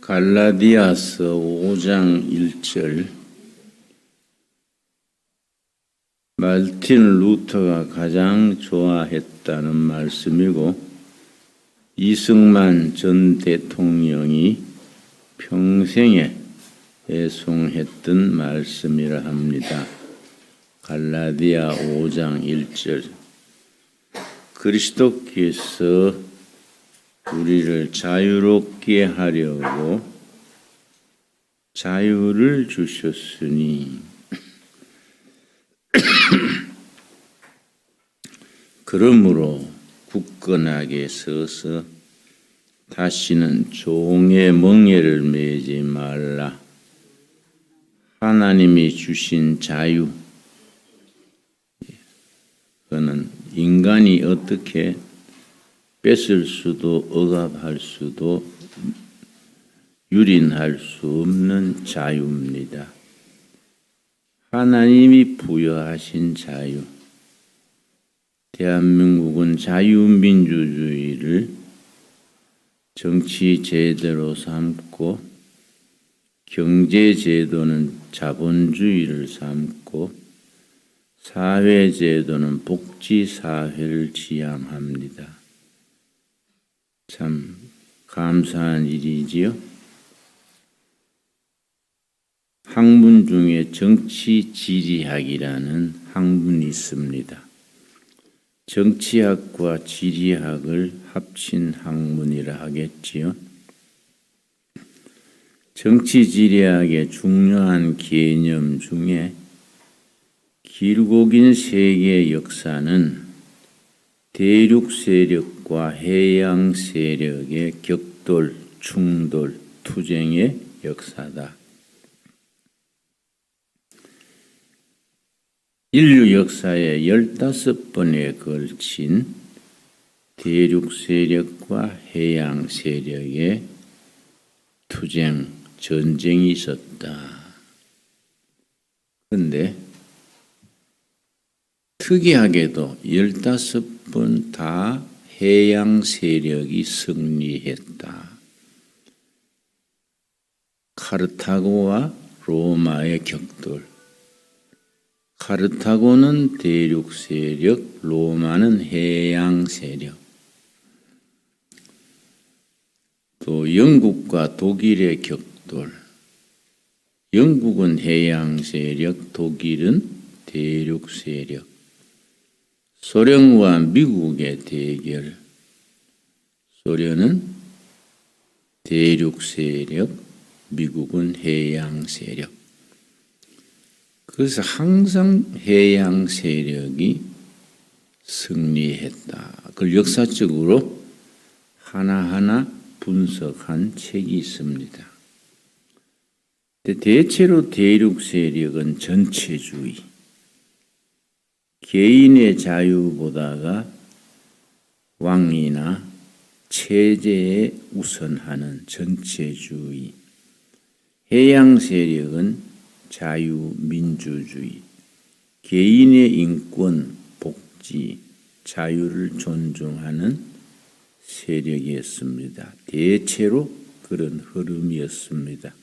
갈라디아서 5장 1절. 마르틴 루터가 가장 좋아했다는 말씀이고 이승만 전 대통령이 평생에 애송했던 말씀이라 합니다. 갈라디아 5장 1절. 그리스도께서 우리를 자유롭게 하려고 자유를 주셨으니 그러므로 굳건하게 서서 다시는 종의 멍에를 매지 말라. 하나님이 주신 자유, 그는 인간이 어떻게 뺏을 수도 억압할 수도 유린할 수 없는 자유입니다. 하나님이 부여하신 자유. 대한민국은 자유민주주의를 정치 제도로 삼고 경제 제도는 자본주의를 삼고 사회 제도는 복지 사회를 지향합니다. 참 감사한 일이지요. 학문 중에 정치지리학이라는 학문이 있습니다. 정치학과 지리학을 합친 학문이라 하겠지요. 정치지리학의 중요한 개념 중에 길고 긴 세계의 역사는 대륙 세력과 해양 세력의 격돌, 충돌, 투쟁의 역사다. 인류 역사의 15번에 걸친 대륙 세력과 해양 세력의 투쟁, 전쟁이 있었다. 그런데 특이하게도 15번 다 해양 세력이 승리했다. 카르타고와 로마의 격돌. 카르타고는 대륙 세력, 로마는 해양 세력. 또 영국과 독일의 격돌. 영국은 해양 세력, 독일은 대륙 세력. 소련과 미국의 대결. 소련은 대륙 세력, 미국은 해양 세력. 그래서 항상 해양 세력이 승리했다. 그걸 역사적으로 하나하나 분석한 책이 있습니다. 대체로 대륙 세력은 전체주의, 개인의 자유보다가 왕이나 체제에 우선하는 전체주의, 해양 세력은 자유민주주의, 개인의 인권, 복지, 자유를 존중하는 세력이었습니다. 대체로 그런 흐름이었습니다.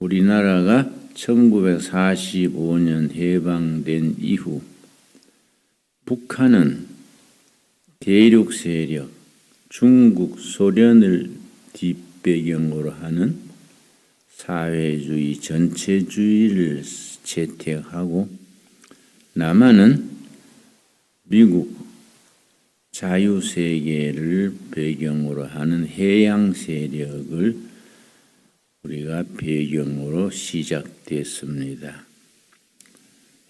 우리나라가 1945년 해방된 이후 북한은 대륙 세력, 중국, 소련을 뒷배경으로 하는 사회주의, 전체주의를 채택하고 남한은 미국 자유세계를 배경으로 하는 해양 세력을 우리가 배경으로 시작됐습니다.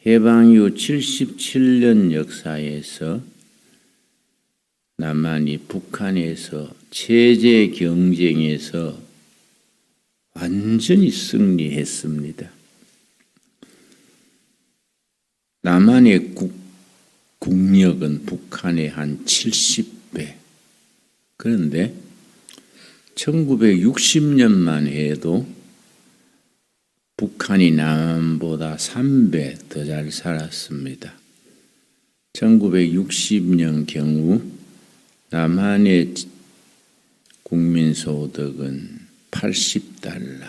해방 이후 77년 역사에서 남한이 북한에서 체제 경쟁에서 완전히 승리했습니다. 남한의 국력은 북한의 한 70배. 그런데 1960년만 해도 북한이 남한보다 3배 더 잘 살았습니다. 1960년 경우 남한의 국민소득은 80달러,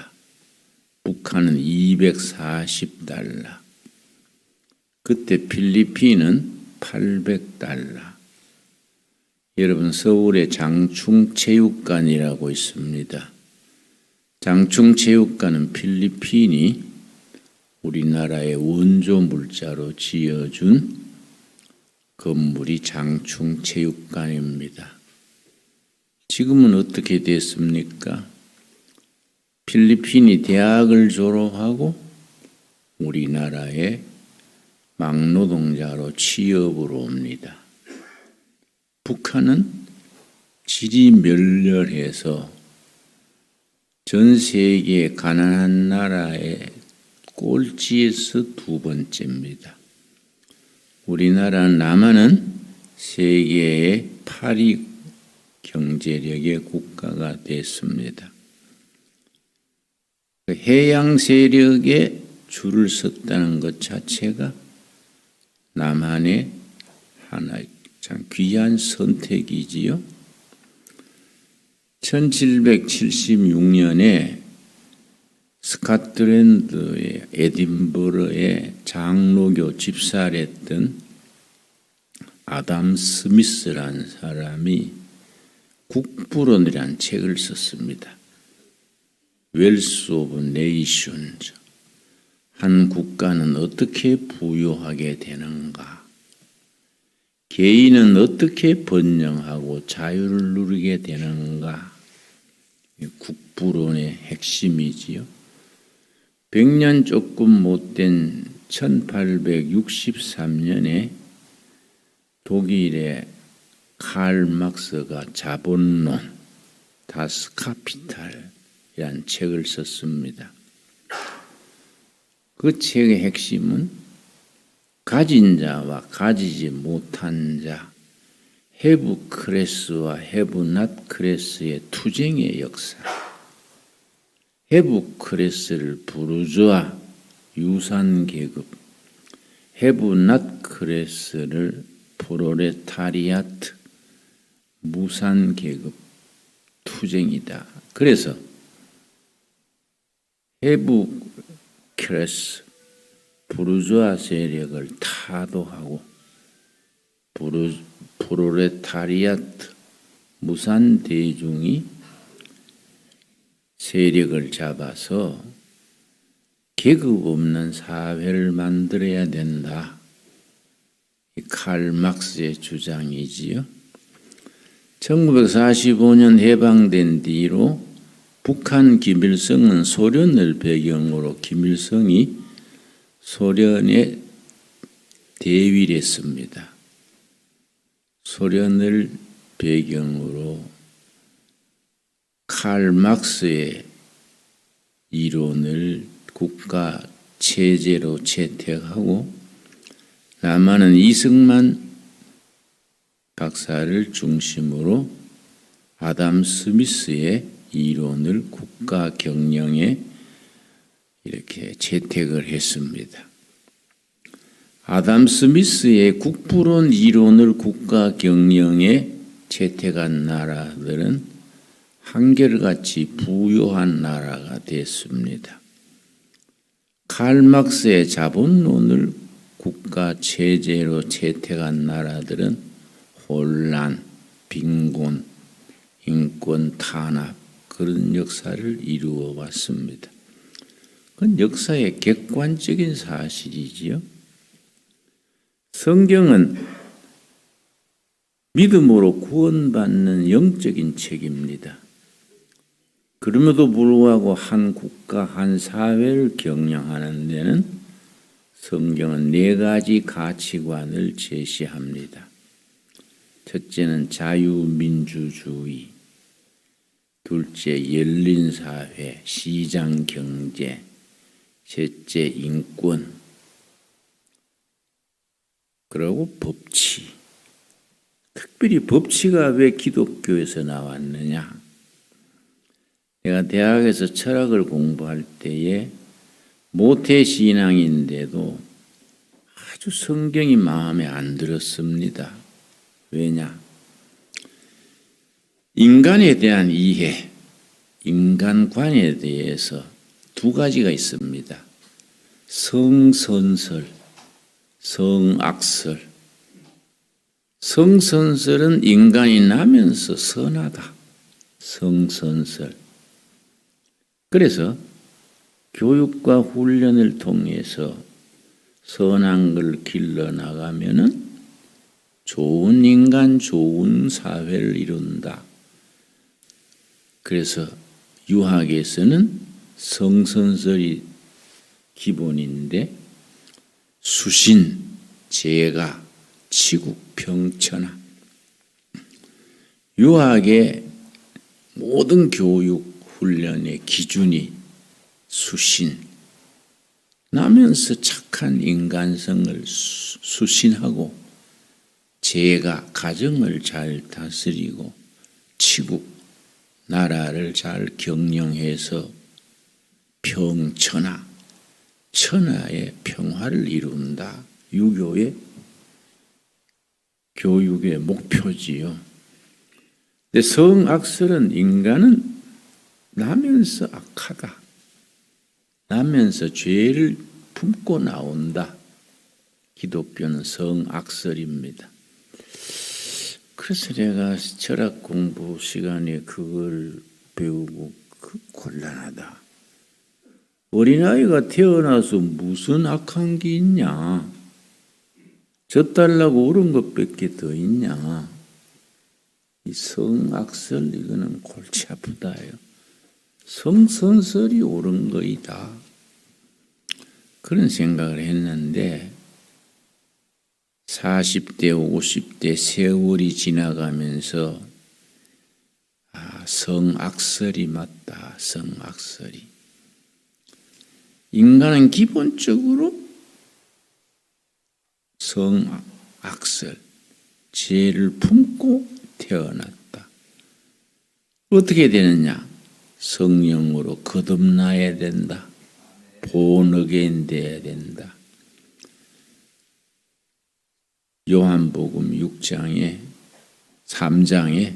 북한은 240달러, 그때 필리핀은 800달러. 여러분, 서울에 장충체육관이라고 있습니다. 장충체육관은 필리핀이 우리나라의 원조 물자로 지어준 건물이 장충체육관입니다. 지금은 어떻게 됐습니까? 필리핀이 대학을 졸업하고 우리나라의 막노동자로 취업으로 옵니다. 북한은 질이 멸렬해서 전 세계 가난한 나라의 꼴찌에서 두 번째입니다. 우리나라 남한은 세계의 8위 경제력의 국가가 됐습니다. 해양 세력에 줄을 섰다는 것 자체가 남한의 하나의 참 귀한 선택이지요. 1776년에 스코틀랜드의 에딘버러에 장로교 집사를 했던 아담 스미스라는 사람이 국부론이라는 책을 썼습니다. 웰스 오브 네이션즈, 한 국가는 어떻게 부유하게 되는가, 개인은 어떻게 번영하고 자유를 누리게 되는가, 국부론의 핵심이지요. 100년 조금 못된 1863년에 독일의 칼 막스가 자본론, 다스 카피탈이라는 책을 썼습니다. 그 책의 핵심은 가진 자와 가지지 못한 자, 해부 클래스와 해부 낫 클래스의 투쟁의 역사, 해부 클래스를 부르주아 유산 계급, 해부 낫 클래스를 프롤레타리아트 무산 계급 투쟁이다. 그래서 해부 클래스 부르주아 세력을 타도하고 프롤레타리아트 무산 대중이 세력을 잡아서 계급 없는 사회를 만들어야 된다. 칼 막스의 주장이지요. 1945년 해방된 뒤로 북한 김일성은 소련을 배경으로 김일성이 소련에 대위를 했습니다. 소련을 배경으로 칼 막스의 이론을 국가 체제로 채택하고 남한은 이승만 박사를 중심으로 아담 스미스의 이론을 국가 경영에 이렇게 채택을 했습니다. 아담 스미스의 국부론 이론을 국가 경영에 채택한 나라들은 한결같이 부유한 나라가 됐습니다. 칼 막스의 자본론을 국가 체제로 채택한 나라들은 혼란, 빈곤, 인권 탄압, 그런 역사를 이루어 왔습니다. 그건 역사의 객관적인 사실이지요. 성경은 믿음으로 구원받는 영적인 책입니다. 그럼에도 불구하고 한 국가, 한 사회를 경영하는 데는 성경은 4가지 가치관을 제시합니다. 첫째는 자유민주주의, 둘째 열린 사회, 시장 경제, 셋째 인권, 그리고 법치. 특별히 법치가 왜 기독교에서 나왔느냐? 내가 대학에서 철학을 공부할 때에 모태신앙인데도 아주 성경이 마음에 안 들었습니다. 왜냐? 인간에 대한 이해, 인간관에 대해서 두 가지가 있습니다. 성선설, 성악설. 성선설은 인간이 나면서 선하다. 성선설. 그래서 교육과 훈련을 통해서 선한 걸 길러 나가면은 좋은 인간, 좋은 사회를 이룬다. 그래서 유학에서는 성선설이 기본인데 수신, 제가, 치국, 평천하. 유학의 모든 교육, 훈련의 기준이 수신, 나면서 착한 인간성을 수신하고 제가 가정을 잘 다스리고 치국, 나라를 잘 경영해서 평천하, 천하의 평화를 이룬다. 유교의 교육의 목표지요. 근데 성악설은 인간은 나면서 악하다. 나면서 죄를 품고 나온다. 기독교는 성악설입니다. 그래서 내가 철학 공부 시간에 그걸 배우고 곤란하다. 어린아이가 태어나서 무슨 악한 게 있냐. 젖달라고 옳은 것밖에 더 있냐. 이 성악설 이거는 골치 아프다요. 성선설이 옳은 거이다. 그런 생각을 했는데 40대, 50대 세월이 지나가면서 성악설이 맞다. 성악설이. 인간은 기본적으로 성악설, 죄를 품고 태어났다. 어떻게 되느냐? 성령으로 거듭나야 된다. 본어게인 돼야 된다. 요한복음 6장에 3장에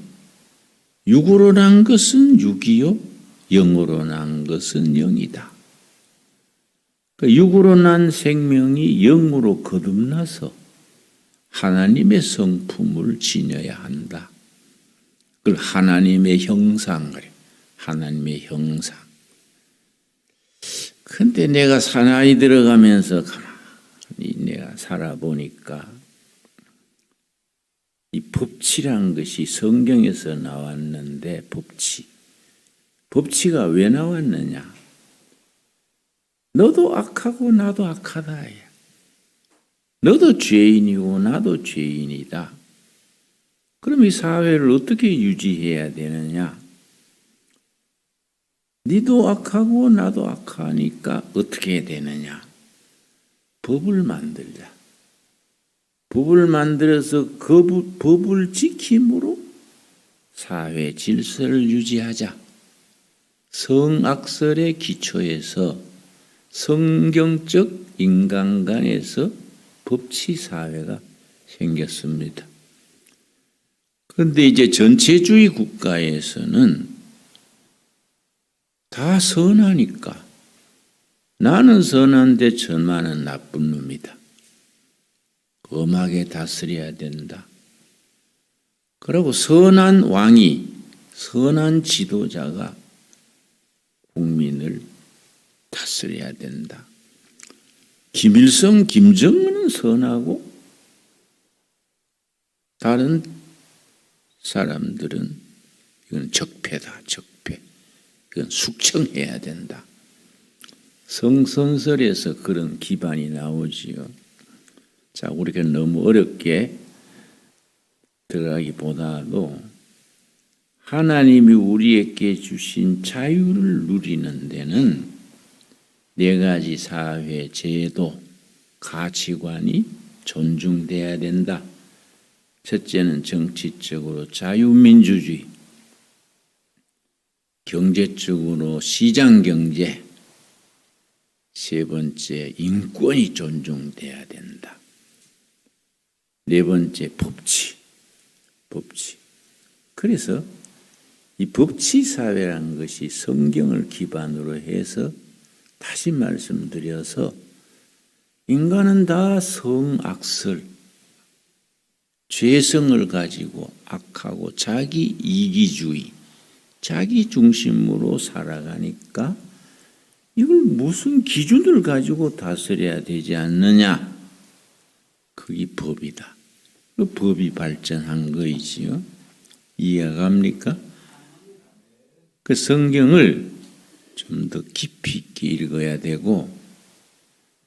육으로 난 것은 육이요 영으로 난 것은 영이다. 육으로 난 생명이 영으로 거듭나서 하나님의 성품을 지녀야 한다. 그걸 하나님의 형상 그래. 하나님의 형상. 근데 내가 사나이 들어가면서 가만히 내가 살아보니까 이 법치란 것이 성경에서 나왔는데 법치가 왜 나왔느냐? 너도 악하고 나도 악하다. 너도 죄인이고 나도 죄인이다. 그럼 이 사회를 어떻게 유지해야 되느냐? 니도 악하고 나도 악하니까 어떻게 해야 되느냐? 법을 만들자. 법을 만들어서 그 법을 지킴으로 사회 질서를 유지하자. 성악설의 기초에서 성경적 인간관에서 법치 사회가 생겼습니다. 그런데 이제 전체주의 국가에서는 다 선하니까 나는 선한데 천만은 나쁜 놈이다. 엄하게 다스려야 된다. 그리고 선한 왕이, 선한 지도자가 국민을 다스려야 된다. 김일성, 김정은은 선하고 다른 사람들은 이건 적폐다. 적폐. 이건 숙청해야 된다. 성선설에서 그런 기반이 나오지요. 자, 우리가 너무 어렵게 들어가기보다도 하나님이 우리에게 주신 자유를 누리는 데는 네 가지 사회 제도, 가치관이 존중돼야 된다. 첫째는 정치적으로 자유민주주의, 경제적으로 시장경제, 세 번째 인권이 존중돼야 된다. 네 번째 법치. 그래서 이 법치사회라는 것이 성경을 기반으로 해서 다시 말씀드려서 인간은 다 성악설, 죄성을 가지고 악하고 자기 이기주의, 자기 중심으로 살아가니까 이걸 무슨 기준을 가지고 다스려야 되지 않느냐? 그게 법이다. 그 법이 발전한 거이지요. 이해가 갑니까? 그 성경을 좀 더 깊이 있게 읽어야 되고,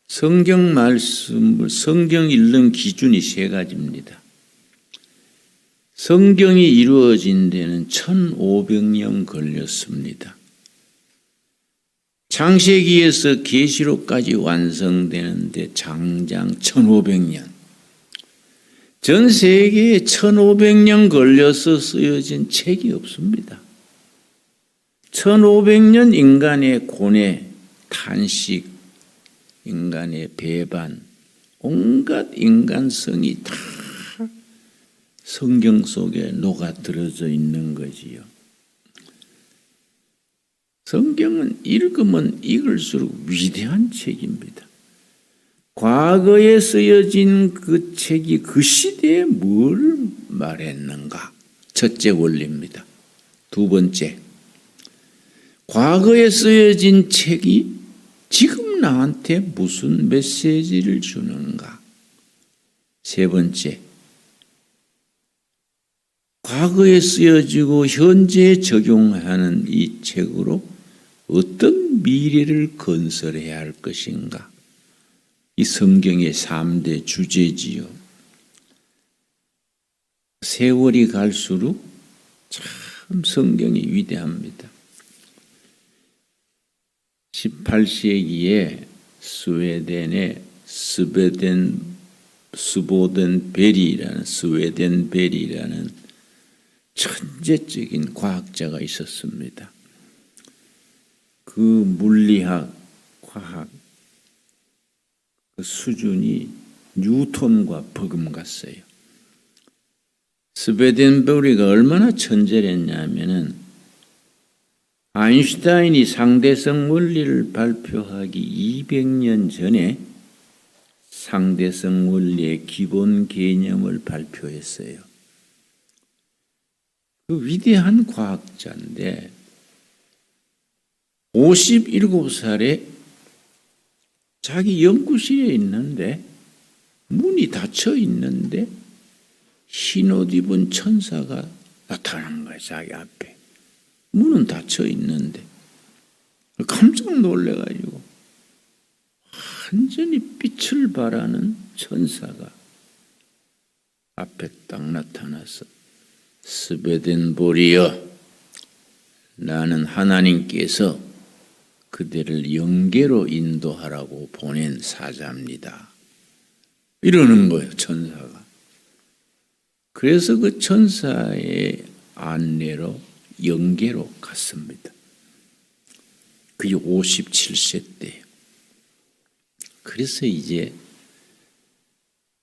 성경 말씀을, 성경 읽는 기준이 세 가지입니다. 성경이 이루어진 데는 1500년 걸렸습니다. 창세기에서 계시록까지 완성되는데 장장 1500년. 전 세계에 1500년 걸려서 쓰여진 책이 없습니다. 1500년 인간의 고뇌, 탄식, 인간의 배반, 온갖 인간성이 다 성경 속에 녹아들어져 있는 거지요. 성경은 읽으면 읽을수록 위대한 책입니다. 과거에 쓰여진 그 책이 그 시대에 뭘 말했는가? 첫째 원리입니다. 두 번째, 과거에 쓰여진 책이 지금 나한테 무슨 메시지를 주는가? 세 번째, 과거에 쓰여지고 현재에 적용하는 이 책으로 어떤 미래를 건설해야 할 것인가? 이 성경의 3대 주제지요. 세월이 갈수록 참 성경이 위대합니다. 18세기에 스웨덴의 스웨덴 베리라는 천재적인 과학자가 있었습니다. 그 물리학, 과학 그 수준이 뉴턴과 버금갔어요. 스웨덴베리가 얼마나 천재랬냐면은 아인슈타인이 상대성 원리를 발표하기 200년 전에 상대성 원리의 기본 개념을 발표했어요. 그 위대한 과학자인데 57살에 자기 연구실에 있는데 문이 닫혀 있는데 흰옷 입은 천사가 나타난 거예요. 자기 앞에. 문은 닫혀 있는데 깜짝 놀래가지고 완전히 빛을 발하는 천사가 앞에 딱 나타나서 스베덴보리여, 나는 하나님께서 그대를 영계로 인도하라고 보낸 사자입니다. 이러는 거예요, 천사가. 그래서 그 천사의 안내로 영계로 갔습니다. 그게 57세 때예요. 그래서 이제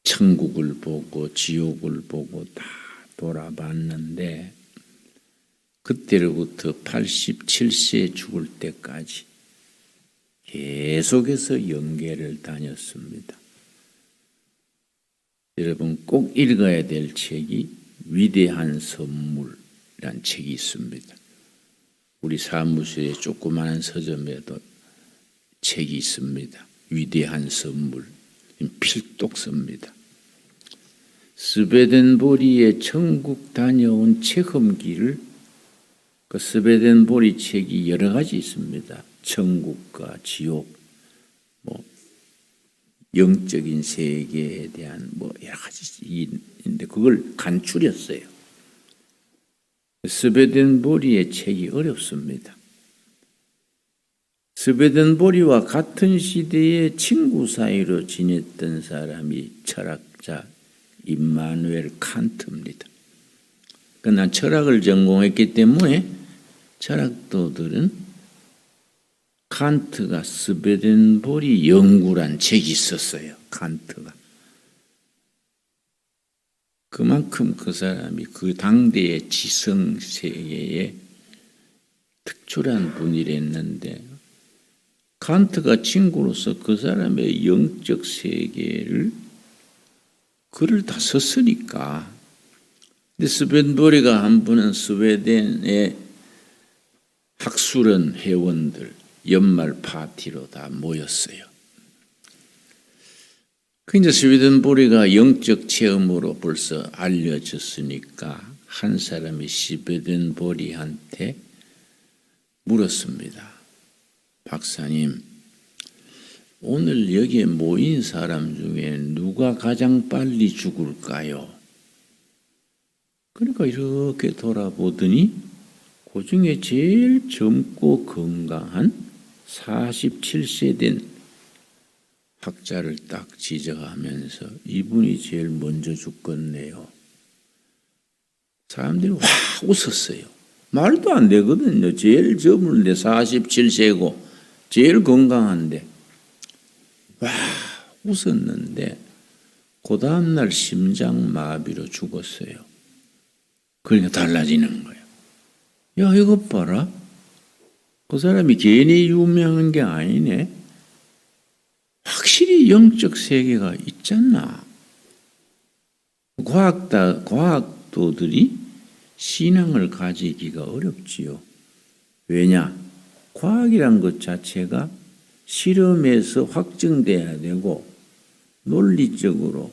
천국을 보고 지옥을 보고 다 돌아봤는데 그때로부터 87세 죽을 때까지 계속해서 영계를 다녔습니다. 여러분 꼭 읽어야 될 책이 위대한 선물이란 책이 있습니다. 우리 사무소의 조그마한 서점에도 책이 있습니다. 위대한 선물, 필독서입니다. 스베덴보리의 천국 다녀온 체험기를 그 스베덴보리 책이 여러 가지 있습니다. 천국과 지옥, 영적인 세계에 대한 여러 가지 있는데 그걸 간추렸어요. 스베덴보리의 책이 어렵습니다. 스베덴보리와 같은 시대에 친구 사이로 지냈던 사람이 철학자 임마누엘 칸트입니다. 난 철학을 전공했기 때문에 철학도들은 칸트가 스베덴보리 연구란 책이 있었어요. 칸트가. 그만큼 그 사람이 그 당대의 지성 세계에 특출한 분이랬는데 칸트가 친구로서 그 사람의 영적 세계를 글을 다 썼으니까. 근데 스벤보리가 한 분은 스웨덴의 학술원 회원들 연말 파티로 다 모였어요. 그 이제 스웨덴보리가 영적 체험으로 벌써 알려졌으니까 한 사람이 스웨덴보리한테 물었습니다. 박사님, 오늘 여기에 모인 사람 중에 누가 가장 빨리 죽을까요? 그러니까 이렇게 돌아보더니 그 중에 제일 젊고 건강한 47세 된 학자를 딱 지적하면서 이분이 제일 먼저 죽겠네요. 사람들이 와 웃었어요. 말도 안 되거든요. 제일 젊은데 47세고 제일 건강한데 와 웃었는데 그 다음날 심장마비로 죽었어요. 그러니까 달라지는 거예요. 야 이것 봐라. 그 사람이 괜히 유명한 게 아니네. 확실히 영적 세계가 있잖아. 과학도들이 신앙을 가지기가 어렵지요. 왜냐? 과학이란 것 자체가 실험에서 확증돼야 되고 논리적으로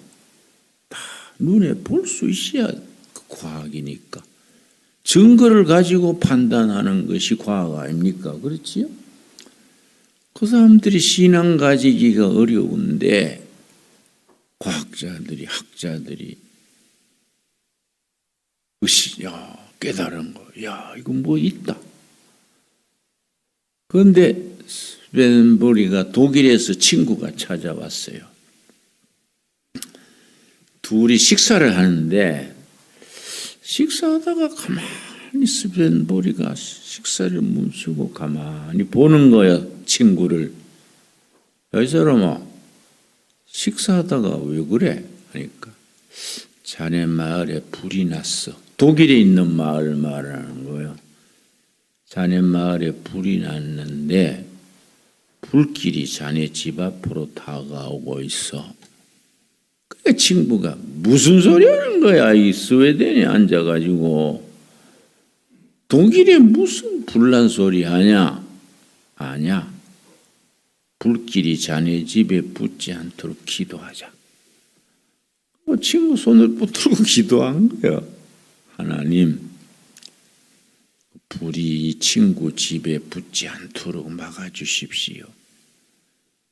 다 눈에 볼 수 있어야 그 과학이니까. 증거를 가지고 판단하는 것이 과학 아닙니까? 그렇지요? 그 사람들이 신앙 가지기가 어려운데 과학자들이, 학자들이 야, 깨달은 거. 야, 이거 뭐 있다. 그런데 스벤보리가 독일에서 친구가 찾아왔어요. 둘이 식사를 하는데 식사하다가 가만히 스벤보리가 식사를 멈추고 가만히 보는 거야, 친구를. 야, 이 사람아, 식사하다가 왜 그래? 하니까 자네 마을에 불이 났어. 독일에 있는 마을 말하는 거예요. 자네 마을에 불이 났는데 불길이 자네 집 앞으로 다가오고 있어. 그러니까 친구가 무슨 소리 하는 거야. 이 스웨덴에 앉아가지고 독일에 무슨 불난 소리 하냐. 아냐. 불길이 자네 집에 붙지 않도록 기도하자. 친구 손을 붙들고 기도한 거야. 하나님, 불이 친구 집에 붙지 않도록 막아주십시오.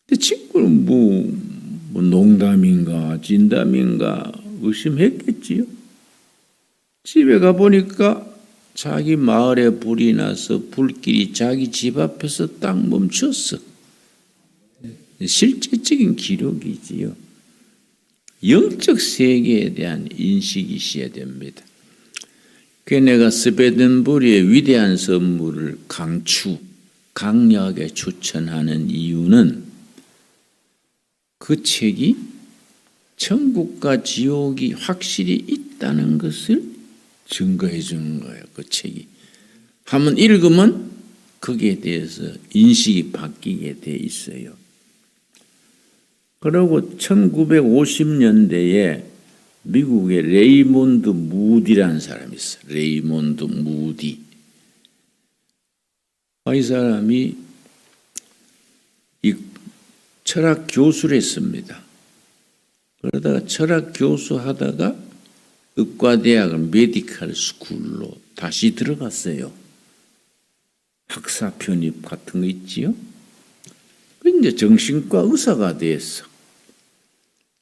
근데 친구는 뭐 농담인가 진담인가 의심했겠지요. 집에 가보니까 자기 마을에 불이 나서 불길이 자기 집 앞에서 딱 멈췄어. 실제적인 기록이지요. 영적 세계에 대한 인식이 있어야 됩니다. 그래서 내가 스베덴보리의 위대한 선물을 강력하게 추천하는 이유는 그 책이 천국과 지옥이 확실히 있다는 것을 증거해 주는 거예요. 그 책이. 한번 읽으면 거기에 대해서 인식이 바뀌게 돼 있어요. 그리고 1950년대에 미국의 레이몬드 무디라는 사람이 있어요. 레이몬드 무디. 이 사람이 이 철학 교수를 했습니다. 그러다가 철학 교수 하다가 의과대학을 메디컬 스쿨로 다시 들어갔어요. 학사 편입 같은 거 있지요? 이제 정신과 의사가 됐어.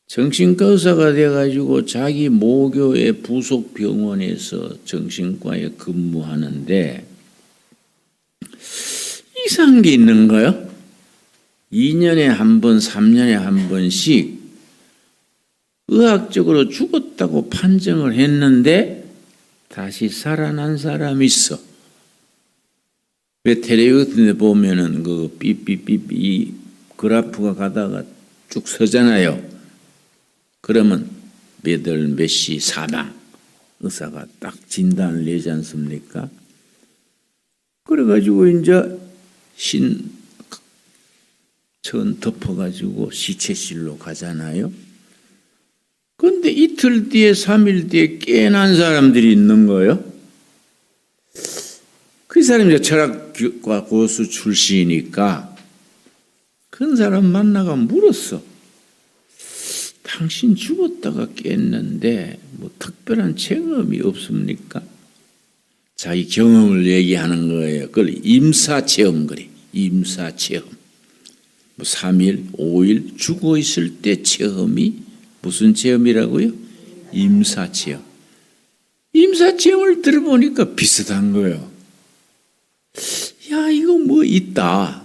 정신과 의사가 돼가지고 자기 모교의 부속 병원에서 정신과에 근무하는데 이상한 게 있는 거예요. 2년에 한 번, 3년에 한 번씩 의학적으로 죽었다고 판정을 했는데 다시 살아난 사람이 있어. 왜 텔레비전 같은 데 보면은 그 삐삐삐삐 이 그래프가 가다가 쭉 서잖아요. 그러면 몇 월 몇 시 사망 의사가 딱 진단을 내지 않습니까? 그래가지고 이제 천 덮어가지고 시체실로 가잖아요. 그런데 이틀 뒤에 3일 뒤에 깨어난 사람들이 있는 거예요. 그 사람이 철학과 고수 출신이니까 그 사람 만나가 물었어. 당신 죽었다가 깼는데 뭐 특별한 체험이 없습니까? 자기 경험을 얘기하는 거예요. 그걸 임사체험 그래. 임사체험. 뭐 3일, 5일 죽어 있을 때 체험이 무슨 체험이라고요? 임사체험. 임사체험을 들어보니까 비슷한 거예요. 야, 이거 뭐 있다.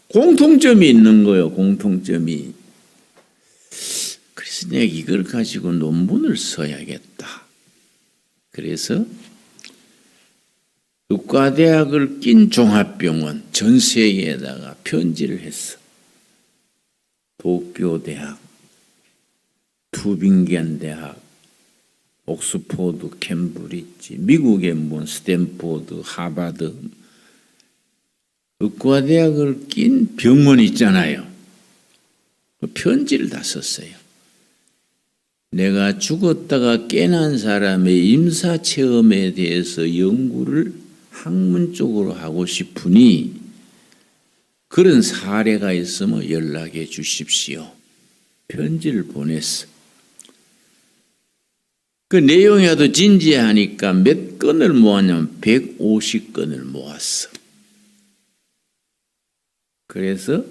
공통점이 있는 거예요. 공통점이. 그래서 내가 이걸 가지고 논문을 써야겠다. 그래서 의과대학을 낀 종합병원 전 세계에다가 편지를 했어. 도쿄대학, 투빙겐 대학, 옥스포드, 캠브리지, 미국의 뭐 스탠포드, 하버드, 의과대학을 낀 병원이 있잖아요. 그 편지를 다 썼어요. 내가 죽었다가 깨난 사람의 임사체험에 대해서 연구를 학문적으로 하고 싶으니 그런 사례가 있으면 연락해 주십시오. 편지를 보냈어. 그 내용이 아주 진지하니까 몇 건을 모았냐면 150건을 모았어. 그래서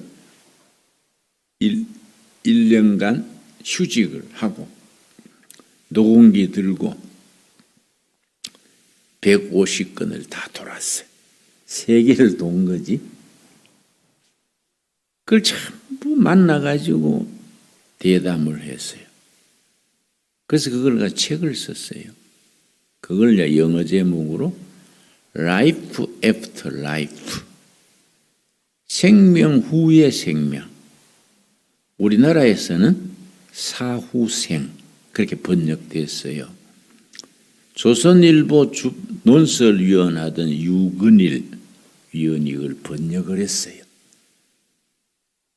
1년간 휴직을 하고 녹음기 들고 150건을 다 돌았어요. 세계를 돈 거지. 그걸 전부 만나가지고 대담을 했어요. 그래서 그걸 가지고 책을 썼어요. 그걸 영어 제목으로 Life After Life. 생명 후의 생명. 우리나라에서는 사후생 그렇게 번역됐어요. 조선일보 논설위원 하던 유근일 위원이 이걸 번역을 했어요.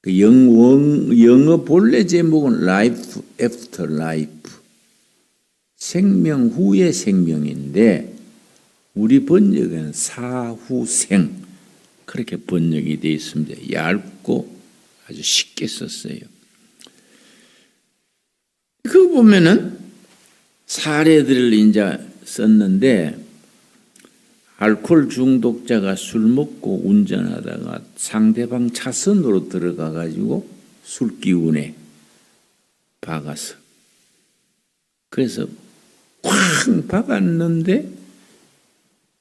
그 영어 본래 제목은 Life After Life. 생명 후의 생명인데 우리 번역은 사후생 그렇게 번역이 되어 있습니다. 얇고 아주 쉽게 썼어요. 그거 보면은 사례들을 이제 썼는데 알코올 중독자가 술 먹고 운전하다가 상대방 차선으로 들어가 가지고 술기운에 박았어. 그래서 쾅 박았는데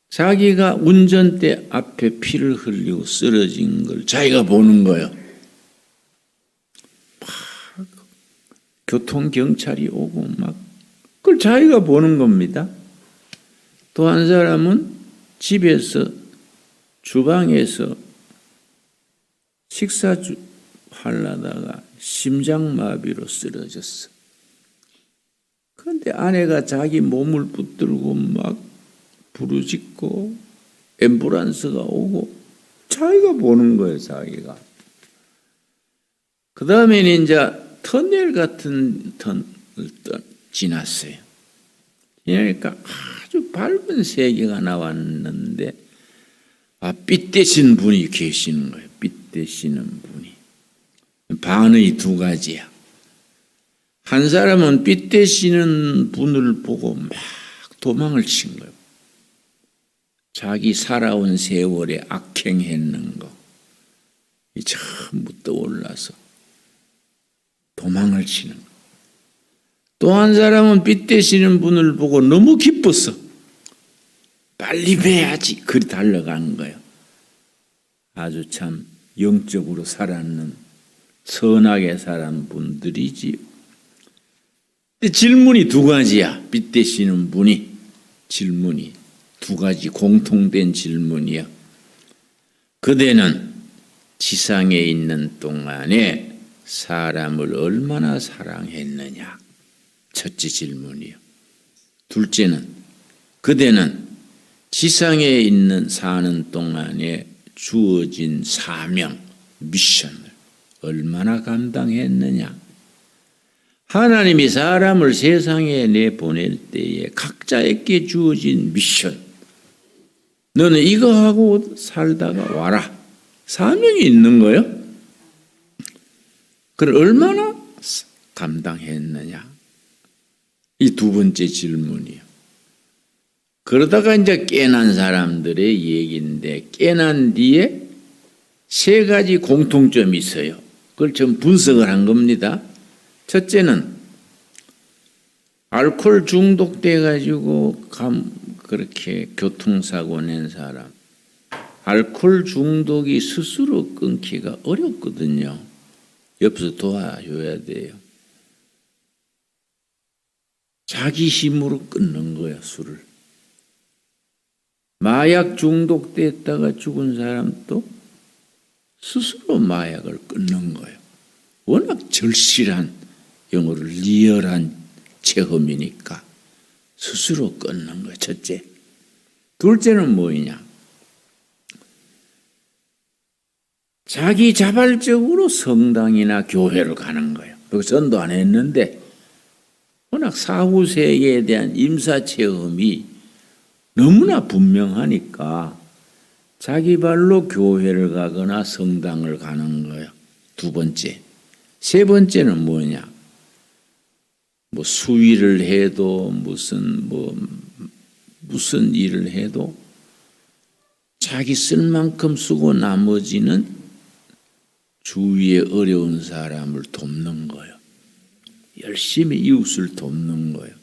자기가 운전대 앞에 피를 흘리고 쓰러진 걸 자기가 보는 거예요. 막 교통경찰이 오고 막 그걸 자기가 보는 겁니다. 또 한 사람은 집에서 주방에서 식사하려다가 심장마비로 쓰러졌어. 그런데 아내가 자기 몸을 붙들고 막 부르짖고 앰뷸런스가 오고 자기가 보는 거예요. 자기가. 그 다음에는 이제 터널 같은 터널을 지났어요. 그러니까 아주 밝은 세계가 나왔는데 빛 되신 분이 계시는 거예요. 빛 되시는 분이. 반의 두 가지야. 한 사람은 빛 되시는 분을 보고 막 도망을 친 거예요. 자기 살아온 세월에 악행했는 거 전부 떠올라서 도망을 치는 거. 또 한 사람은 빛 되시는 분을 보고 너무 기뻤어. 빨리 뵈야지. 그리 달려간 거예요. 아주 참 영적으로 살았는 선하게 살은 분들이지요. 질문이 두 가지야. 빛 되시는 분이 질문이 두 가지 공통된 질문이야. 그대는 지상에 있는 동안에 사람을 얼마나 사랑했느냐. 첫째 질문이요. 둘째는 그대는 지상에 있는 사는 동안에 주어진 사명, 미션을 얼마나 감당했느냐. 하나님이 사람을 세상에 내보낼 때에 각자에게 주어진 미션, 너는 이거 하고 살다가 와라. 사명이 있는 거예요. 그걸 얼마나 감당했느냐. 이 두 번째 질문이요. 그러다가 이제 깨난 사람들의 얘기인데, 깨난 뒤에 세 가지 공통점이 있어요. 그걸 좀 분석을 한 겁니다. 첫째는 알코올 중독돼 가지고 그렇게 교통사고 낸 사람. 알코올 중독이 스스로 끊기가 어렵거든요. 옆에서 도와줘야 돼요. 자기 힘으로 끊는 거야, 술을. 마약 중독됐다가 죽은 사람도 스스로 마약을 끊는 거예요. 워낙 절실한, 영어로 리얼한 체험이니까 스스로 끊는 거예요. 첫째. 둘째는 뭐냐? 자기 자발적으로 성당이나 교회를 가는 거예요. 전도 안 했는데 워낙 사후 세계에 대한 임사 체험이 너무나 분명하니까 자기 발로 교회를 가거나 성당을 가는 거예요. 두 번째. 세 번째는 뭐냐? 뭐 수의를 해도 무슨 일을 해도 자기 쓸 만큼 쓰고 나머지는 주위에 어려운 사람을 돕는 거예요. 열심히 이웃을 돕는 거예요.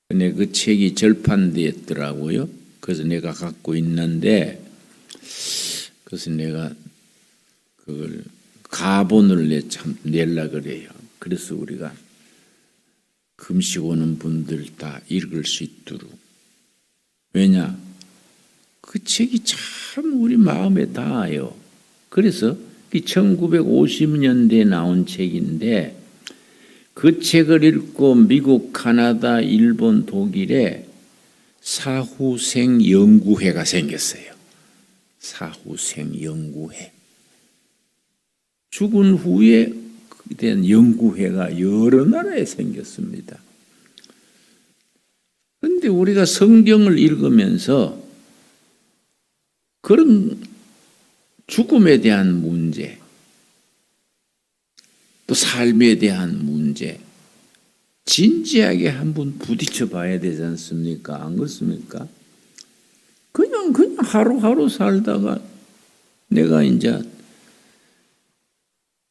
근데 그 책이 절판되었더라고요. 그래서 내가 갖고 있는데, 그래서 내가 그걸 가본을 내려 그래요. 그래서 우리가 금식 오는 분들 다 읽을 수 있도록. 왜냐? 그 책이 참 우리 마음에 닿아요. 그래서 1950년대에 나온 책인데, 그 책을 읽고 미국, 카나다, 일본, 독일에 사후생 연구회가 생겼어요. 사후생 연구회. 죽은 후에 대한 연구회가 여러 나라에 생겼습니다. 그런데 우리가 성경을 읽으면서 그런 죽음에 대한 문제, 또 삶에 대한 문제, 진지하게 한번 부딪혀 봐야 되지 않습니까? 안 그렇습니까? 그냥 하루하루 살다가 내가 이제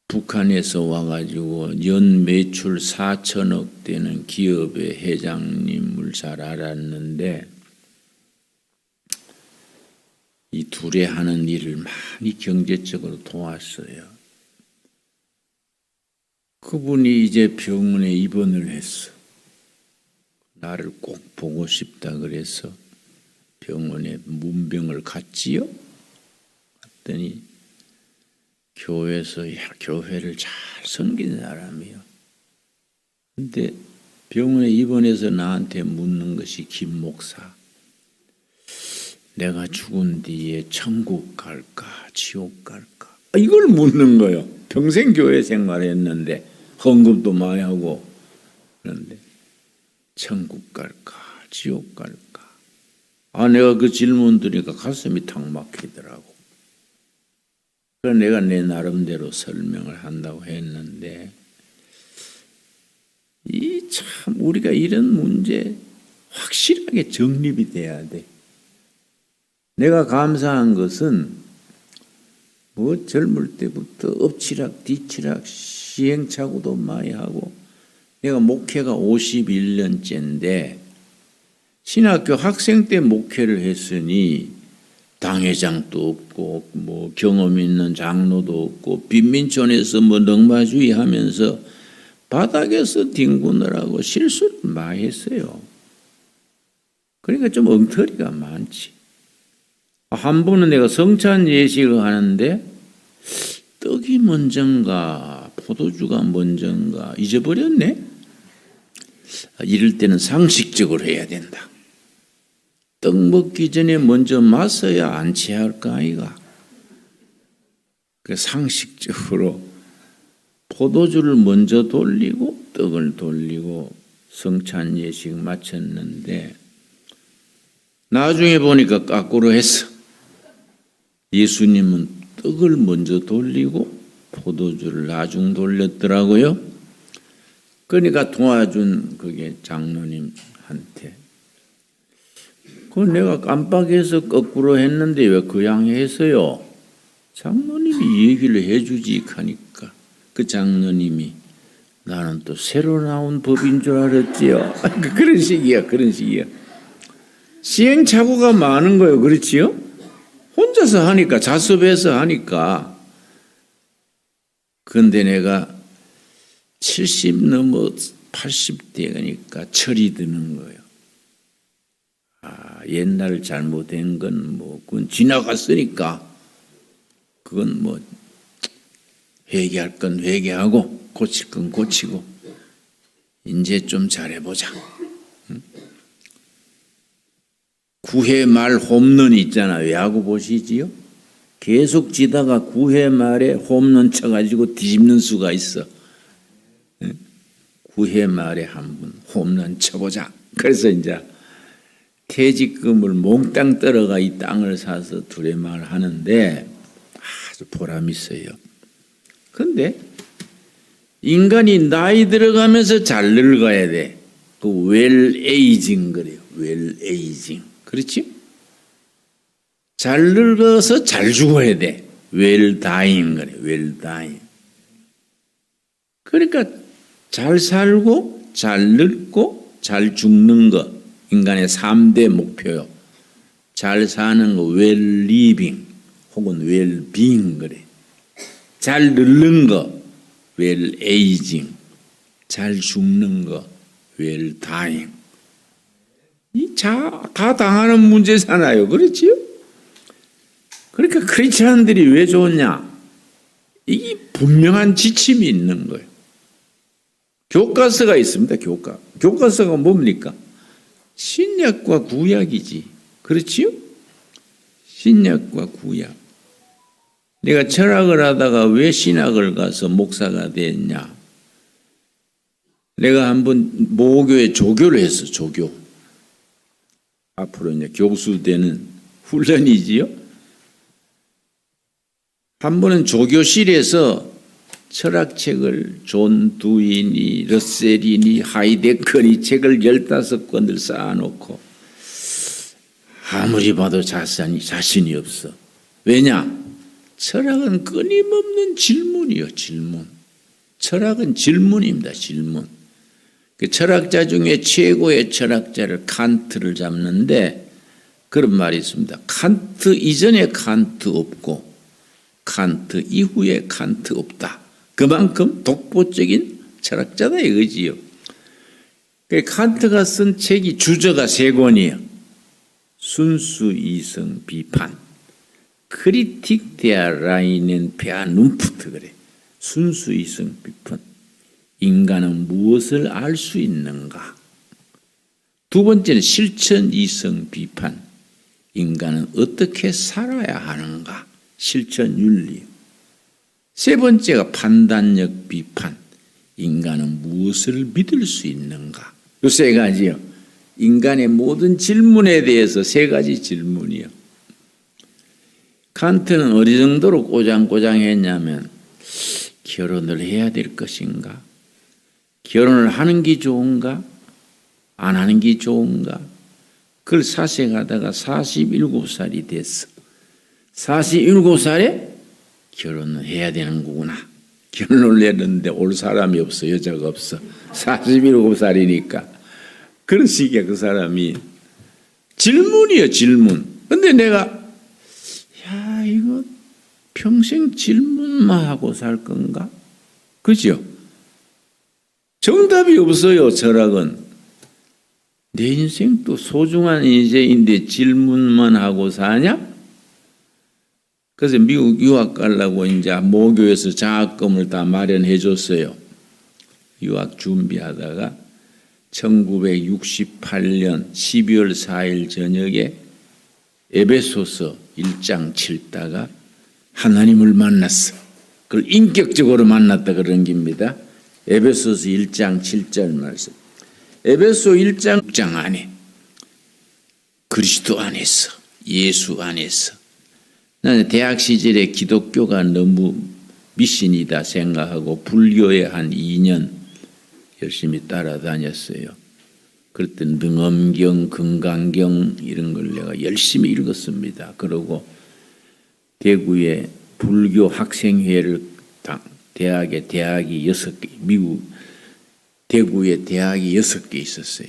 북한에서 와가지고 연 매출 4천억 되는 기업의 회장님을 잘 알았는데, 이 둘이 하는 일을 많이 경제적으로 도왔어요. 그분이 이제 병원에 입원을 했어. 나를 꼭 보고 싶다 그래서 병원에 문병을 갔지요. 갔더니 교회에서 교회를 잘 섬긴 사람이요. 근데 병원에 입원해서 나한테 묻는 것이, 김 목사, 내가 죽은 뒤에 천국 갈까 지옥 갈까, 이걸 묻는 거예요. 평생 교회 생활했는데 헌금도 많이 하고 그런데 천국 갈까 지옥 갈까. 내가 그 질문 드리니까 가슴이 탁 막히더라고. 그래서 내가 내 나름대로 설명을 한다고 했는데, 이 참 우리가 이런 문제 확실하게 정립이 돼야 돼. 내가 감사한 것은 젊을 때부터 엎치락 뒤치락 시행착오도 많이 하고, 내가 목회가 51년째인데 신학교 학생 때 목회를 했으니 당회장도 없고 경험 있는 장로도 없고 빈민촌에서 넉마주의 하면서 바닥에서 뒹구느라고 실수를 많이 했어요. 그러니까 좀 엉터리가 많지. 한 번은 내가 성찬 예식을 하는데 떡이 먼저인가 포도주가 먼저인가 잊어버렸네. 이럴 때는 상식적으로 해야 된다. 떡 먹기 전에 먼저 마셔야 안 취할 거 아이가. 그 상식적으로 포도주를 먼저 돌리고 떡을 돌리고 성찬 예식 마쳤는데 나중에 보니까 거꾸로 했어. 예수님은 떡을 먼저 돌리고 포도주를 나중 돌렸더라고요. 그러니까 도와준 그게 장로님한테 그건 내가 깜빡해서 거꾸로 했는데 왜 그 양에 했어요? 장로님이 얘기를 해주지 하니까 그 장로님이 나는 또 새로 나온 법인 줄 알았지요. 그런 식이야. 시행착오가 많은 거예요. 그렇지요? 혼자서 하니까 자습해서 하니까. 그런데 내가 70 넘어 80대니까 철이 드는 거예요. 옛날 잘못된 건 뭐 그건 지나갔으니까 그건 뭐 회개할 건 회개하고 고칠 건 고치고 이제 좀 잘해보자. 9회 말 홈런 있잖아요. 야구 보시지요? 계속 지다가 9회 말에 홈런 쳐가지고 뒤집는 수가 있어. 9회 말에 한번 홈런 쳐보자. 그래서 이제 퇴직금을 몽땅 떨어가 이 땅을 사서 두레말 하는데 아주 보람 있어요. 그런데 인간이 나이 들어가면서 잘 늙어야 돼. 그 웰에이징 그래요. 웰에이징. 그렇지? 잘 늙어서 잘 죽어야 돼. 웰다잉 그래. 웰다잉. 그러니까 잘 살고 잘 늙고 잘 죽는 것. 인간의 3대 목표요. 잘 사는 거 웰리빙 혹은 웰빙 그래. 잘 늙는 거 웰에이징. 잘 죽는 거 웰다잉. 다 당하는 문제잖아요. 그렇지요? 그러니까 크리스찬들이 왜 좋냐? 이 분명한 지침이 있는 거예요. 교과서가 있습니다. 교과서가 뭡니까? 신약과 구약이지. 그렇지요? 신약과 구약. 내가 철학을 하다가 왜 신학을 가서 목사가 됐냐? 내가 한번 모교에 조교를 했어. 조교. 앞으로 이제 교수 되는 훈련이지요. 한 번은 조교실에서 철학책을 존 두이니 러셀이니 하이데커니 책을 15권을 쌓아놓고 아무리 봐도 자신이 없어. 왜냐? 철학은 끊임없는 질문이요. 질문. 철학은 질문입니다. 질문. 그 철학자 중에 최고의 철학자를 칸트를 잡는데 그런 말이 있습니다. 칸트 이전에 칸트 없고 칸트 이후에 칸트 없다. 그만큼 독보적인 철학자다 이거지요. 칸트가 쓴 책이 주저가 3권이에요. 순수 이성 비판, 크리틱 데어 라이넨 베아눈프트 그래. 순수 이성 비판. 인간은 무엇을 알 수 있는가? 두 번째는 실천 이성 비판. 인간은 어떻게 살아야 하는가? 실천 윤리. 세 번째가 판단력 비판. 인간은 무엇을 믿을 수 있는가? 이 3가지요. 인간의 모든 질문에 대해서 3가지 질문이요. 칸트는 어느 정도로 꼬장꼬장했냐면 결혼을 해야 될 것인가? 결혼을 하는 게 좋은가? 안 하는 게 좋은가? 그걸 사색하다가 47살이 됐어. 47살에 결혼을 해야 되는 거구나. 결혼을 했는데 올 사람이 없어. 여자가 없어. 47살이니까. 그런 식이야. 그 사람이. 질문이에요. 질문. 근데 내가 이거 평생 질문만 하고 살 건가? 그죠? 정답이 없어요. 철학은. 내 인생도 소중한 인생인데 질문만 하고 사냐? 그래서 미국 유학 가려고 이제 모교에서 장학금을 다 마련해 줬어요. 유학 준비하다가 1968년 12월 4일 저녁에 에베소서 1장 읽다가 하나님을 만났어. 그걸 인격적으로 만났다 그런 겁니다. 에베소서 1장 7절 말씀. 에베소 1장 6장 안에 그리스도 안에서 예수 안에서 나는 대학 시절에 기독교가 너무 미신이다 생각하고 불교에 한 2년 열심히 따라다녔어요. 그럴 때 능엄경, 금강경 이런 걸 내가 열심히 읽었습니다. 그러고 대구에 불교 학생회를 대학이 6개, 미국 대구에 대학이 6개 있었어요.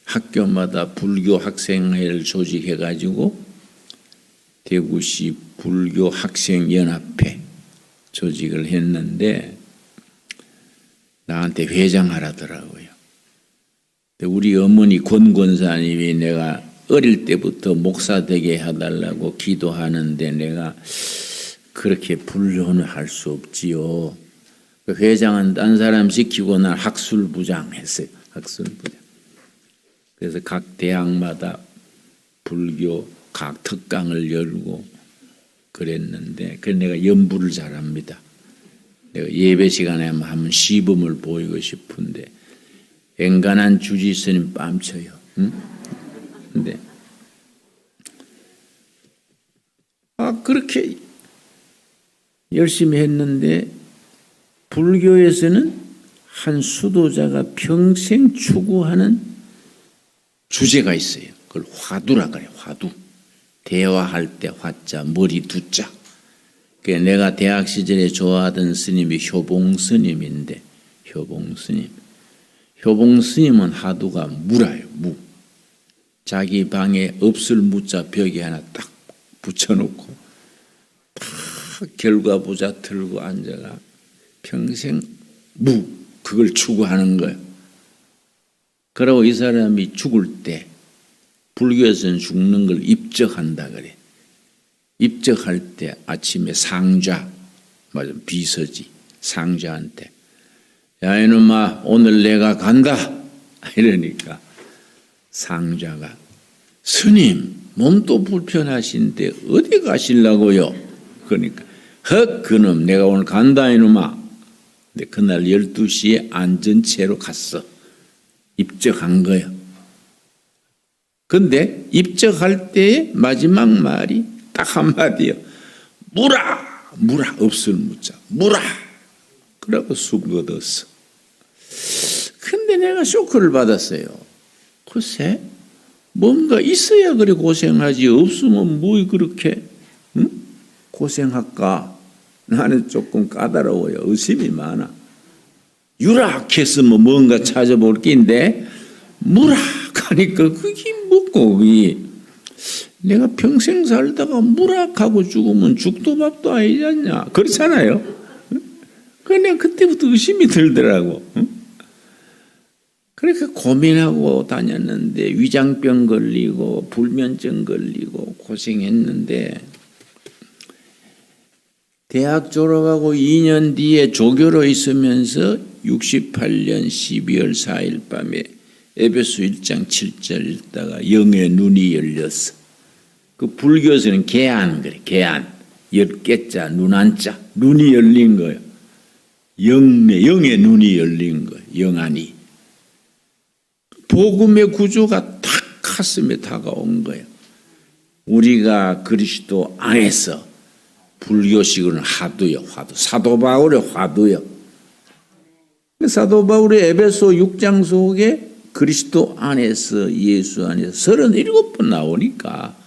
학교마다 불교 학생회를 조직해가지고 대구시 불교 학생연합회 조직을 했는데 나한테 회장하라더라고요. 우리 어머니 권권사님이 내가 어릴 때부터 목사 되게 해달라고 기도하는데 내가 그렇게 불교는 할 수 없지요. 회장은 딴 사람 시키고 난 학술부장 했어요. 학술부장. 그래서 각 대학마다 불교 각 특강을 열고 그랬는데 그래서 내가 연부를 잘합니다. 내가 예배 시간에 한번 시범을 보이고 싶은데 엔간한 주지스님 뺨쳐요. 응? 근데 그렇게 열심히 했는데 불교에서는 한 수도자가 평생 추구하는 주제가 있어요. 그걸 화두라 그래요. 화두. 대화할 때 화자, 머리 두자. 내가 대학 시절에 좋아하던 스님이 효봉 스님인데 효봉 스님은 화두가 무라요. 무. 자기 방에 없을 무자 벽에 하나 딱 붙여놓고 다 결과부자 들고 앉아가 평생 무 그걸 추구하는 거예요. 그러고 이 사람이 죽을 때 불교에서는 죽는 걸 입적한다 그래. 입적할 때 아침에 상좌, 맞아 비서지 상좌한테 야 이놈아 오늘 내가 간다 이러니까 상좌가 스님 몸도 불편하신데 어디 가시려고요? 그러니까 헉 그놈 내가 오늘 간다 이놈아. 근데 그날 12시에 앉은 채로 갔어. 입적한 거야. 근데 입적할 때의 마지막 말이 딱 한마디요. 무라 없을 무자 무라. 그러고 쑥 얻었어. 근데 내가 쇼크를 받았어요. 글쎄 뭔가 있어야 그래 고생하지 없으면 뭐 그렇게 응? 고생할까? 나는 조금 까다로워요. 의심이 많아. 유락했으면 뭔가 찾아볼 게인데 무락하니까 그게 뭐고 그게 내가 평생 살다가 무락하고 죽으면 죽도 밥도 아니지 않냐 그렇잖아요. 그냥 그때부터 의심이 들더라고. 그렇게 고민하고 다녔는데 위장병 걸리고 불면증 걸리고 고생했는데 대학 졸업하고 2년 뒤에 조교로 있으면서 68년 12월 4일 밤에 에베소 1장 7절 읽다가 영의 눈이 열렸어. 그 불교에서는 개안 그래. 개안. 10개자 눈안자. 눈이 열린 거예요. 영의 눈이 열린 거예요. 영안이. 복음의 구조가 탁 가슴에 다가온 거예요. 우리가 그리스도 안에서 불교식으로는 화두요. 화두. 사도 바울의 화두요. 사도 바울의 에베소 6장 속에 그리스도 안에서 예수 안에서 37번 나오니까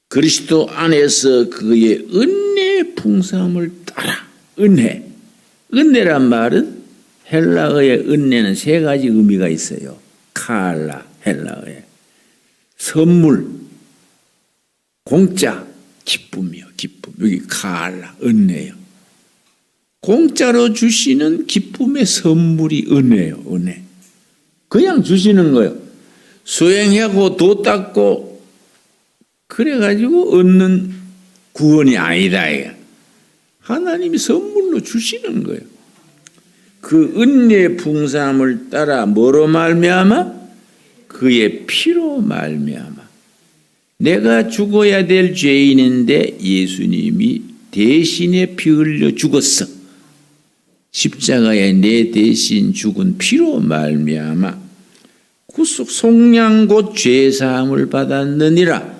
그리스도 안에서 그의 은혜의 풍성함을 따라 은혜란 말은 헬라어의 은혜는 3가지 의미가 있어요. 칼라 헬라어에 선물 공짜 기쁨이요. 기쁨. 여기 칼라 은혜요. 공짜로 주시는 기쁨의 선물이 은혜요. 은혜. 그냥 주시는 거예요. 수행하고 도 닦고 그래가지고 얻는 구원이 아니다. 하나님이 선물로 주시는 거예요. 그 은혜의 풍성함을 따라 뭐로 말미암아? 그의 피로 말미암아. 내가 죽어야 될 죄인인데 예수님이 대신에 피 흘려 죽었어. 십자가에 내 대신 죽은 피로 말미암아 구속 속량 곧 죄사함을 받았느니라.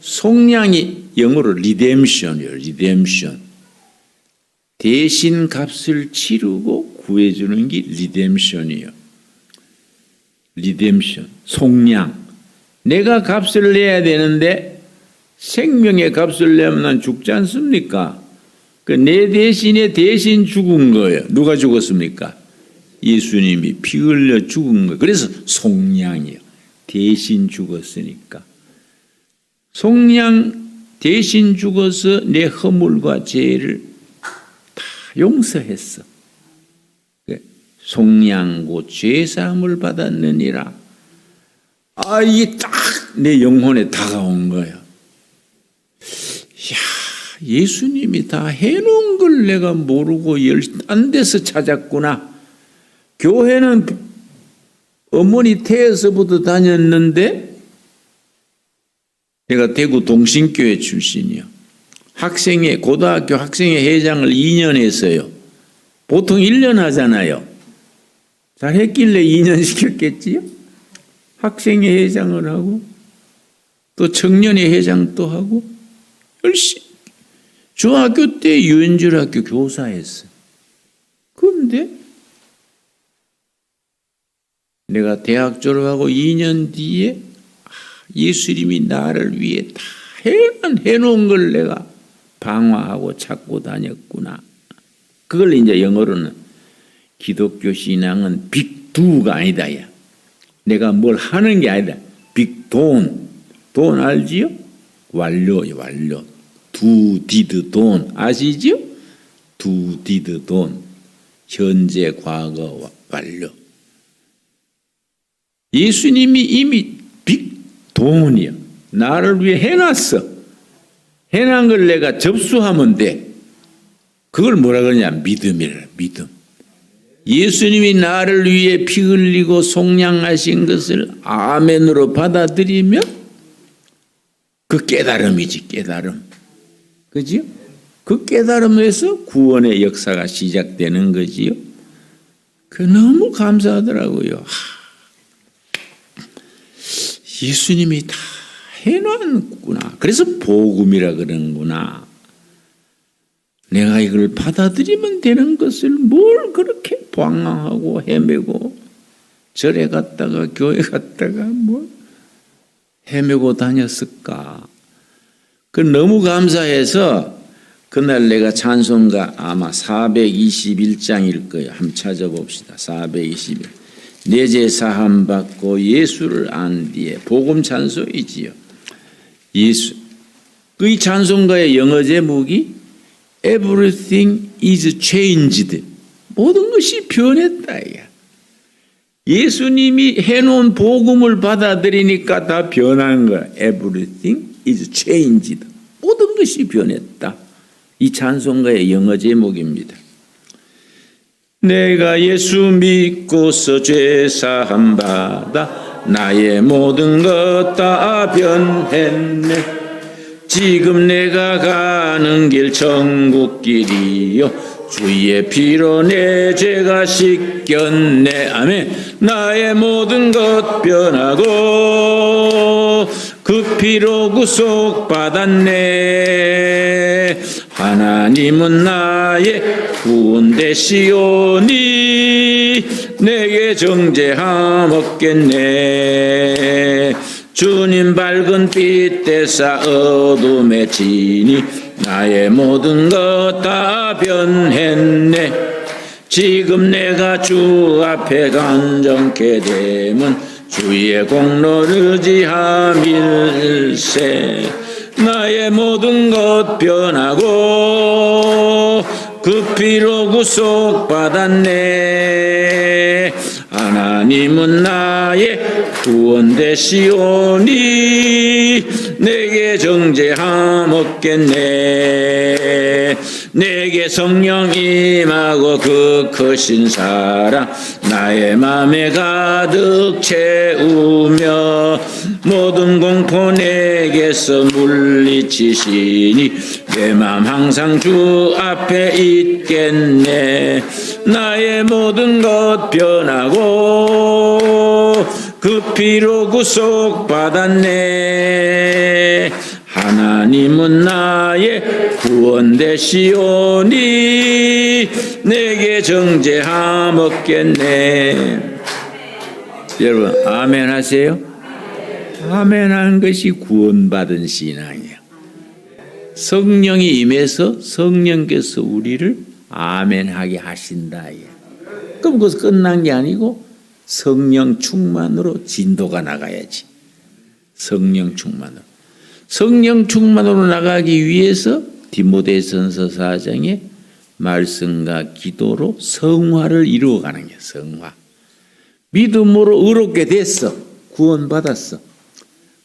속량이 영어로 리뎀션이에요. 리뎀션. 대신 값을 치르고 구해주는 게 리뎀션이에요. 리뎀션, 속량. 내가 값을 내야 되는데 생명의 값을 내면 난 죽지 않습니까? 내 대신에 대신 죽은 거예요. 누가 죽었습니까? 예수님이 피 흘려 죽은 거예요. 그래서 속량이에요. 대신 죽었으니까. 속량 대신 죽어서 내 허물과 죄를 다 용서했어. 속량고 죄사함을 받았느니라. 이게 딱 내 영혼에 다가온 거예요. 예수님이 다 해놓은 걸 내가 모르고 딴 데서 찾았구나. 교회는 어머니 태에서부터 다녔는데 내가 대구 동신교회 출신이요. 고등학교 학생회 회장을 2년 했어요. 보통 1년 하잖아요. 잘했길래 2년 시켰겠지요? 학생회 회장을 하고 또 청년회 회장 또 하고 열심히 중학교 때 유엔줄학교 교사했어요. 그런데 내가 대학 졸업하고 2년 뒤에 예수님이 나를 위해 다 해놓은 걸 내가 방화하고 찾고 다녔구나. 그걸 이제 영어로는 기독교 신앙은 빅두가 아니다. 야. 내가 뭘 하는 게 아니다. 빅돈. 돈 알지요? 완료요, 완료. 두 디드 돈 아시죠? 두 디드 돈. 현재, 과거, 완료. 예수님이 이미 빅돈이야. 나를 위해 해놨어. 해놓은 걸 내가 접수하면 돼. 그걸 뭐라 그러냐? 믿음이라. 믿음. 예수님이 나를 위해 피 흘리고 속량하신 것을 아멘으로 받아들이면 그 깨달음이지, 깨달음. 그지요? 그 깨달음에서 구원의 역사가 시작되는 거지요. 그 너무 감사하더라고요. 예수님이 다 해놨구나. 그래서 복음이라 그러는구나. 내가 이걸 받아들이면 되는 것을 뭘 그렇게 방황하고 헤매고 절에 갔다가 교회 갔다가 뭐 헤매고 다녔을까. 그 너무 감사해서 그날 내가 찬송가 아마 421장일 거예요. 한번 찾아봅시다. 421. 내 죄 사함 받고 예수를 안 뒤에 복음 찬송이지요. 예수. 그 찬송가의 영어 제목이 Everything is changed. 모든 것이 변했다. 예수님이 해놓은 복음을 받아들이니까 다 변한 거야. Everything is changed. 모든 것이 변했다. 이 찬송가의 영어 제목입니다. 내가 예수 믿고서 죄 사함 받아 나의 모든 것 다 변했네. 지금 내가 가는 길 천국길이요 주의 피로 내 죄가 씻겼네. 아멘. 나의 모든 것 변하고 그 피로 구속받았네. 하나님은 나의 구원 되시오니 내게 정죄함 없겠네. 주님 밝은 빛 대사 어둠에 지니 나의 모든 것 다 변했네. 지금 내가 주 앞에 간정케 되면 주의 공로를 의지함일세. 나의 모든 것 변하고 그 피로 구속받았네. 하나님은 나의 구원 되시오니 내게 정죄함 없겠네. 내게 성령 임하고 그 크신 사랑 나의 맘에 가득 채우며 모든 공포 내게서 물리치시니 내 맘 항상 주 앞에 있겠네. 나의 모든 것 변하고 그 피로 구속받았네. 하나님은 나의 구원 되시오니 내게 정죄함 없겠네. 여러분 아멘 하세요. 아멘 하는 것이 구원받은 신앙이에요. 성령이 임해서 성령께서 우리를 아멘하게 하신다. 그럼 그것이 끝난 게 아니고 성령 충만으로 진도가 나가야지. 성령 충만으로. 성령 충만으로 나가기 위해서 디모데전서 4장에 말씀과 기도로 성화를 이루어가는 거예요. 성화. 믿음으로 의롭게 됐어. 구원받았어.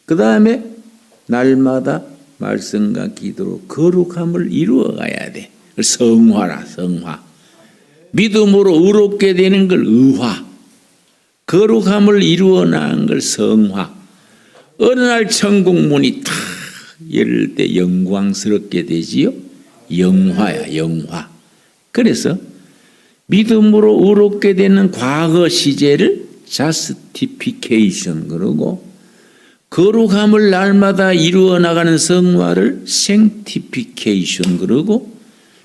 그 다음에 날마다 말씀과 기도로 거룩함을 이루어가야 돼. 성화라 성화. 믿음으로 의롭게 되는 걸 의화. 거룩함을 이루어 나간 걸 성화. 어느 날 천국 문이 탁 열릴 때 영광스럽게 되지요. 영화야 영화. 그래서 믿음으로 의롭게 되는 과거 시제를 자스티피케이션 그러고 거룩함을 날마다 이루어 나가는 성화를 생티피케이션 그러고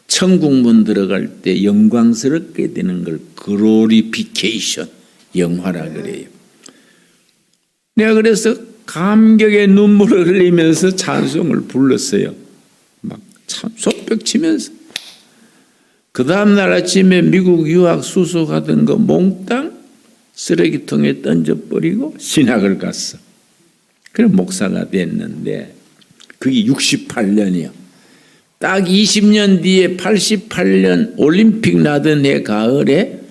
천국문 들어갈 때 영광스럽게 되는 걸 글로리피케이션 영화라 그래요. 내가 그래서 감격의 눈물을 흘리면서 찬송을 불렀어요. 막 참 손뼉 치면서. 그 다음날 아침에 미국 유학 수속하던 거 몽땅 쓰레기통에 던져버리고 신학을 갔어. 그래 목사가 됐는데 그게 68년이요. 딱 20년 뒤에 88년 올림픽 나던 해 가을에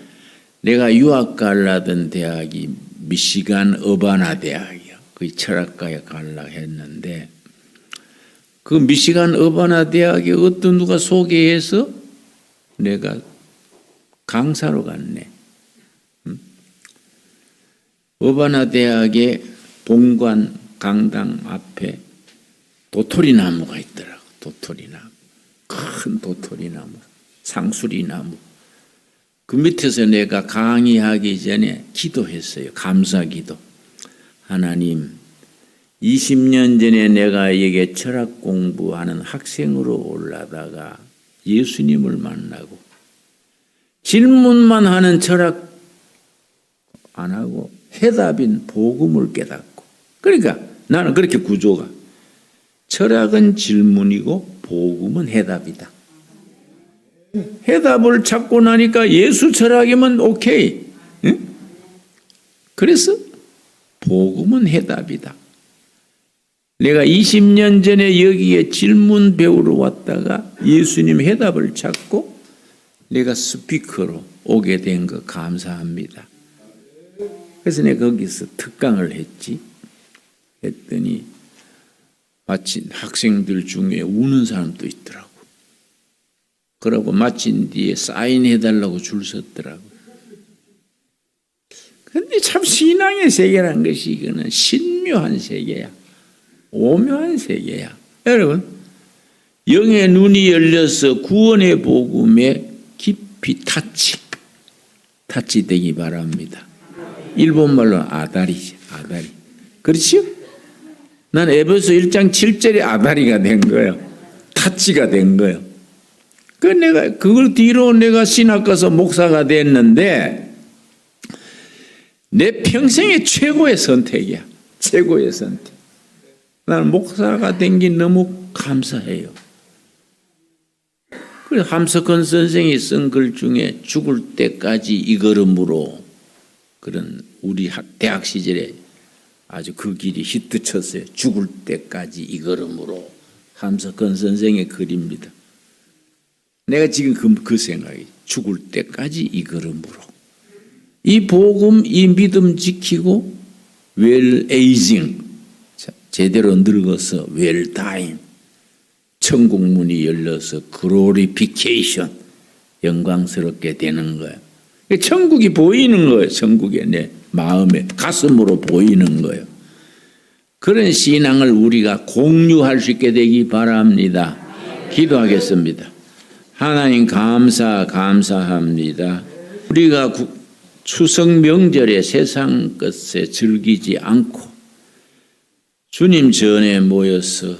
내가 유학 가려던 대학이 미시간 어바나 대학이요. 그 철학과에 가려고 했는데 그 미시간 어바나 대학에 어떤 누가 소개해서 내가 강사로 갔네. 어바나 대학의 본관 강당 앞에 도토리 나무가 있더라고. 도토리 나무. 큰 도토리 나무. 상수리 나무. 그 밑에서 내가 강의하기 전에 기도했어요. 감사 기도. 하나님, 20년 전에 내가 여기에 철학 공부하는 학생으로 올라다가 예수님을 만나고 질문만 하는 철학 안 하고 해답인 복음을 깨닫고 그러니까 나는 그렇게 구조가 철학은 질문이고 복음은 해답이다. 해답을 찾고 나니까 예수 철학이면 오케이. 응? 그래서 복음은 해답이다. 내가 20년 전에 여기에 질문 배우러 왔다가 예수님 해답을 찾고 내가 스피커로 오게 된 거 감사합니다. 그래서 내가 거기서 특강을 했더니 마침 학생들 중에 우는 사람도 있더라고. 그러고 마친 뒤에 사인해달라고 줄 섰더라고. 그런데 참 신앙의 세계라는 것이 이거는 신묘한 세계야. 오묘한 세계야. 여러분 영의 눈이 열려서 구원의 복음에 깊이 타치되기 바랍니다. 일본말로 아다리지. 아다리. 그렇지요? 난 에베소 1장 7절에 아다리가 된 거예요. 타치가 된 거예요. 내가 그걸 뒤로 내가 신학 가서 목사가 됐는데 내 평생의 최고의 선택이야. 최고의 선택. 나는 목사가 된 게 너무 감사해요. 그래서 함석헌 선생이 쓴 글 중에 죽을 때까지 이 걸음으로 그런 우리 대학 시절에 아주 그 길이 히트쳤어요. 죽을 때까지 이 걸음으로 함석헌 선생의 글입니다. 내가 지금 그 생각이 죽을 때까지 이 걸음으로 이 복음 이 믿음 지키고 웰 에이징 제대로 늙어서 웰타임 천국 문이 열려서 글로리피케이션 영광스럽게 되는 거예요. 천국이 보이는 거예요. 천국에 내 마음에 가슴으로 보이는 거예요. 그런 신앙을 우리가 공유할 수 있게 되기 바랍니다. 기도하겠습니다. 하나님 감사합니다. 우리가 추석 명절에 세상 것에 즐기지 않고 주님 전에 모여서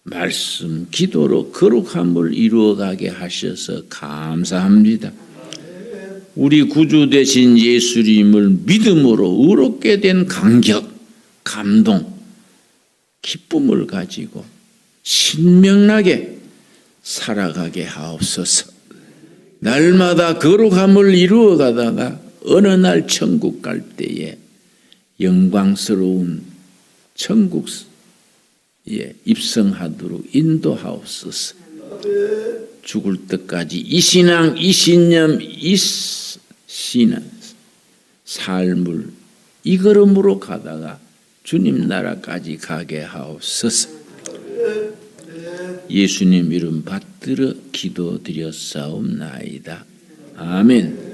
말씀, 기도로 거룩함을 이루어가게 하셔서 감사합니다. 우리 구주 되신 예수님을 믿음으로 의롭게 된 감격, 감동, 기쁨을 가지고 신명나게 살아가게 하옵소서. 날마다 거룩함을 이루어가다가 어느 날 천국 갈 때에 영광스러운 천국에 입성하도록 인도하옵소서. 죽을 때까지 이 신앙, 이 신념, 이 신앙, 삶을 이 걸음으로 가다가 주님 나라까지 가게 하옵소서. 예수님 이름 받들어 기도드렸사옵나이다. 아멘.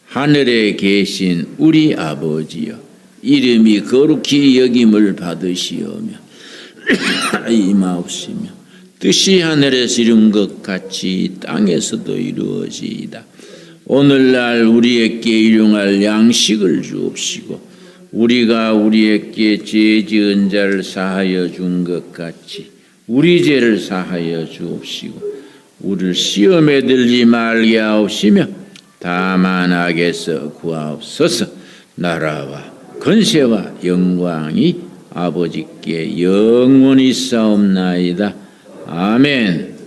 하늘에 계신 우리 아버지여, 이름이 거룩히 여김을 받으시오며 임하옵시며 뜻이 하늘에서 이룬 것 같이 땅에서도 이루어지이다. 오늘날 우리에게 일용할 양식을 주옵시고 우리가 우리에게 죄 지은 자를 사하여 준 것 같이 우리 죄를 사하여 주옵시고 우리를 시험에 들지 말게 하옵시며 다만 악에서 구하옵소서. 나라와 권세와 영광이 아버지께 영원히 싸움나이다. 아멘.